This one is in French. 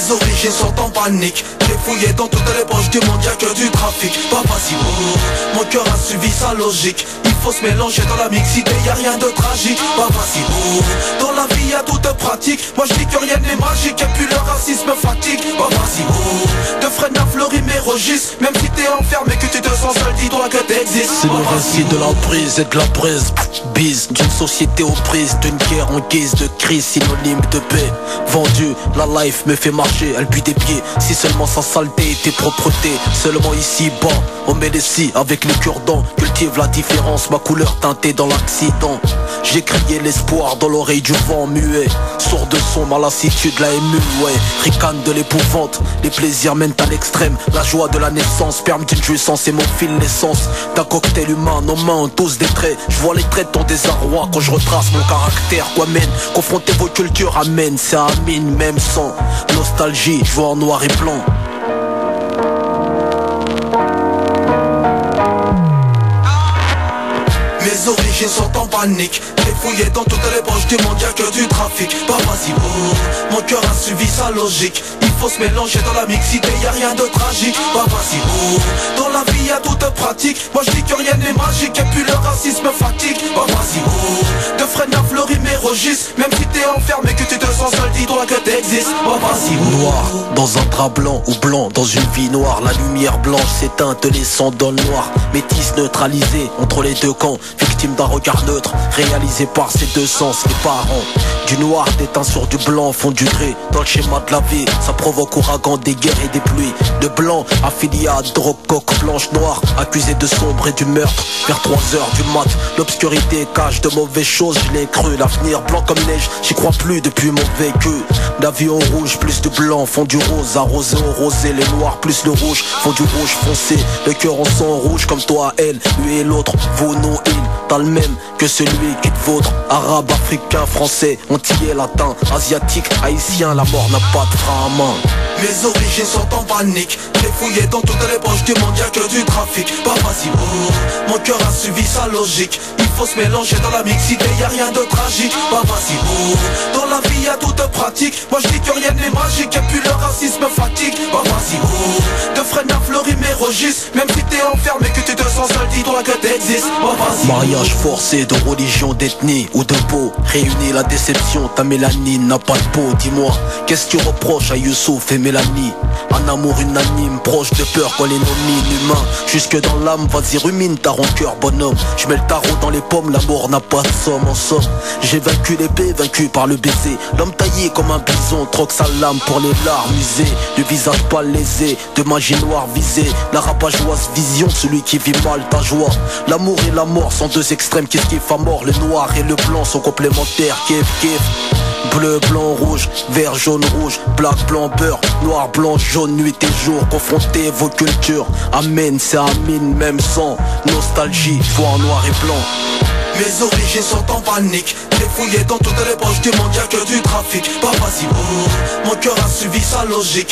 Mes origines sont en panique. J'ai fouillé dans toutes les poches du monde, y'a que du trafic. Pas facile, mon cœur a suivi sa logique. Il faut se mélanger dans la mixité, y'a rien de tragique. Pas facile, dans la vie y'a toute pratique. Moi je dis que rien n'est magique et puis le racisme fatigue. Pas facile, de freine à fleurir mes registres. Même si t'es enfermé, que tu te sens seul, dis-toi que t'existes. C'est le récit de la prise et de la prise. Bise d'une société aux prises, d'une guerre en guise de crise, synonyme de paix. Vendu, la life me fait marcher, elle pue des pieds. Si seulement sa saleté était propreté. Seulement ici bas, on met les scies avec les cure-dents. Cultive la différence, ma couleur teintée dans l'accident. J'ai crié l'espoir dans l'oreille du vent muet. Sourd de son, ma lassitude, la émue, ouais. Ricane de l'épouvante, les plaisirs mènent à l'extrême. La joie de la naissance, sperme d'une jouissance et mon fil l'essence d'un cocktail humain, nos mains ont tous des traits. Je vois les traits de ton désarroi quand je retrace mon caractère. Quoi mène, confronter vos cultures amène, c'est un mine même sans nostalgie, je vois en noir et blanc. Mes origines sont en panique. J'ai fouillé dans toutes les poches du monde, y'a que du trafic. Pas facile, mon cœur a suivi sa logique. Il faut se mélanger dans la mixité, y'a rien de tragique. Pas facile, dans la vie y'a toute pratique. Moi je dis que rien n'est magique et puis le racisme fatigue. Pas facile, de freine à fleurir mes registres. Même si t'es enfermé, que tu te sens seul, dis-toi que t'existes. Pas facile, noir dans un drap blanc ou blanc dans une vie noire. La lumière blanche s'éteint, te laissant dans le noir. Métis neutralisé entre les deux camps. Victime d'un regard neutre, réalisé par ses deux sens. Les parents du noir déteints sur du blanc font du gré. Dans le schéma de la vie, ça provoque ouragan, des guerres et des pluies. De blanc affilié à drogue, coque blanche noire, accusé de sombre et du meurtre. Vers 3h du mat, l'obscurité cache de mauvaises choses. Je l'ai cru, l'avenir blanc comme neige, j'y crois plus depuis mon vécu. L'avion rouge plus de blanc font du rose, arrosé au rosé. Les noirs plus le rouge font du rouge foncé. Le cœur en sang rouge comme toi, elle, lui et l'autre. Vos noms, il, t'as le même que celui qui te vôtre. Arabe, africain, français, antillais, latin, asiatique, haïtien, la mort n'a pas de frein à main. Mes origines sont en panique. J'ai fouillé dans toutes les poches du monde, y'a que du trafic. Pas facile, mon cœur a suivi sa logique. Il faut se mélanger dans la mixité, y'a rien de tragique. Pas facile, dans la vie y'a toute pratique. Moi je dis que rien n'est magique et puis le racisme fatigue. Pas facile, de freine à fleurir mes registres. Même si t'es enfermé, que tu te sens seul, dis-toi que t'existes. Pas facile. Mariage forcé de religion, d'ethnie ou de peau. Réunis la déception, ta mélanine n'a pas de peau. Dis-moi, qu'est-ce que tu reproches à Youssouf et Mélanie? Un amour unanime, proche de peur quand les nomine humains. Jusque dans l'âme, vas-y rumine ta rancœur bonhomme. Je mets le tarot dans les pommes, l'amour n'a pas de somme. En somme, j'ai vaincu l'épée, vaincu par le baiser. L'homme taillé comme un bison, troque sa lame pour les larmes usées. Le visage pas lésé, de magie noire visée. La rapageoise vision, celui qui vit mal ta joie. L'amour et la mort sont deux extrêmes qui se kiffent à mort. Le noir et le blanc sont complémentaires, kiff kiff. Bleu, blanc, rouge, vert, jaune, rouge, black, blanc, beurre, noir, blanc, jaune, nuit et jour. Confrontez vos cultures, amen, c'est amine, même sans nostalgie, foi en noir et blanc. Mes origines sont en panique. J'ai fouillé dans toutes les poches du monde, y'a que du trafic. Pas facile, mon cœur a suivi sa logique.